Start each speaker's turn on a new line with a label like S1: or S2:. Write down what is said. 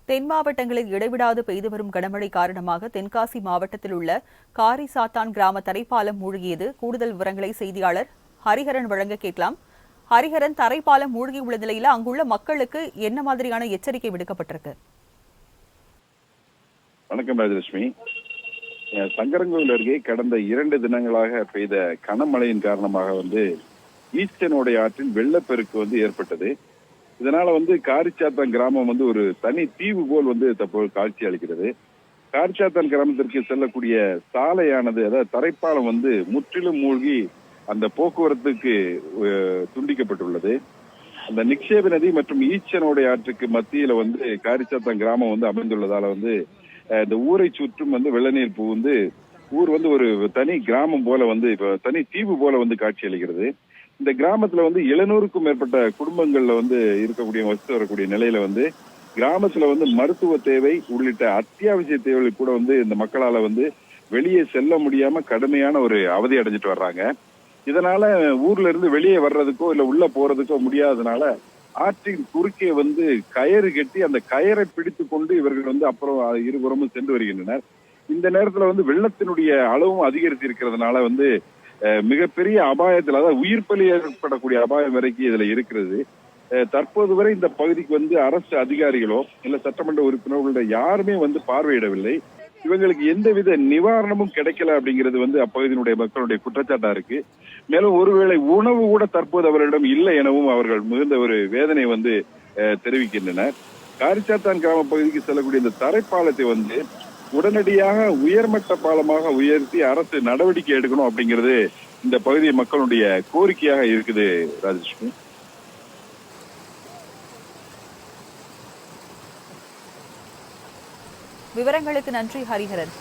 S1: தென் மாவட்டங்களில் இடைவிடாது பெய்து வரும் கனமழை காரணமாக தென்காசி மாவட்டத்தில் உள்ள காரிசாத்தான் கிராம தரைப்பாலம் மூழ்கியது. கூடுதல் விவரங்களை செய்தியாளர் ஹரிஹரன் வழங்க கேட்கலாம். ஹரிஹரன், தரைப்பாலம் மூழ்கியுள்ள நிலையில் அங்குள்ள மக்களுக்கு என்ன மாதிரியான எச்சரிக்கை விடுக்கப்பட்டிருக்கு?
S2: வணக்கம் ராஜலட்சுமி. சங்கரன்கோவில் அருகே கடந்த 2 தினங்களாக பெய்த கனமழையின் காரணமாக ஈஸ்டனுடைய ஆற்றில் வெள்ளப்பெருக்கு ஏற்பட்டது. இதனால காரிச்சாத்தான் கிராமம் ஒரு தனி தீவு போல் தற்போது காட்சி அளிக்கிறது. காரிச்சாத்தான் கிராமத்திற்கு செல்லக்கூடிய சாலையானது, அதாவது தரைப்பாலம் முற்றிலும் மூழ்கி அந்த போக்குவரத்துக்கு துண்டிக்கப்பட்டுள்ளது. அந்த நிக்ஷேப நதி மற்றும் ஈச்சனுடைய ஆற்றுக்கு மத்தியில காரிச்சாத்தான் கிராமம் அமைந்துள்ளதால இந்த ஊரை சுற்றும் வெள்ளநீர் புகுந்து ஊர் ஒரு தனி கிராமம் போல இப்ப தனி தீவு போல காட்சி அளிக்கிறது. இந்த கிராமத்துல 700க்கும் மேற்பட்ட குடும்பங்கள்ல இருக்கக்கூடிய வசித்து வரக்கூடிய நிலையில கிராமத்துல மருத்துவ தேவை உள்ளிட்ட அத்தியாவசிய தேவைகள் கூட இந்த மக்களால வெளியே செல்ல முடியாம கடுமையான ஒரு அவதி அடைஞ்சிட்டு வர்றாங்க. இதனால ஊர்ல இருந்து வெளியே வர்றதுக்கோ இல்ல உள்ள போறதுக்கோ முடியாததுனால ஆற்றின் குறுக்கே கயிறு கட்டி அந்த கயிறை பிடித்து கொண்டு இவர்கள் அப்புறம் இருபுறமும் சென்று வருகின்றனர். இந்த நேரத்துல வெள்ளத்தினுடைய அளவும் அதிகரித்து இருக்கிறதுனால மிகப்பெரிய அபாயத்தில், அதாவது உயிர் பலி ஏற்படக்கூடிய அபாயம் வரைக்கும் இதுல இருக்கிறது. தற்போது வரை இந்த பகுதிக்கு அரசு அதிகாரிகளோ இல்ல சட்டமன்ற உறுப்பினர்களோ யாருமே பார்வையிடவில்லை. இவங்களுக்கு எந்தவித நிவாரணமும் கிடைக்கல அப்படிங்கிறது அப்பகுதியினுடைய மக்களுடைய குற்றச்சாட்டா இருக்கு. மேலும் ஒருவேளை உணவு கூட தற்போது அவர்களிடம் இல்லை எனவும் அவர்கள் மிகுந்த ஒரு வேதனை தெரிவிக்கின்றனர். காரிச்சாத்தான் கிராம பகுதிக்கு செல்லக்கூடிய இந்த தரைப்பாலத்தை உடனடியாக உயர்மட்ட பாலமாக உயர்த்தி அரசு நடவடிக்கை எடுக்கணும் அப்படிங்கிறது இந்த பகுதி மக்களுடைய கோரிக்கையாக இருக்குது. ராஜலட்சுமி,
S1: விவரங்களுக்கு நன்றி ஹரிஹரன்.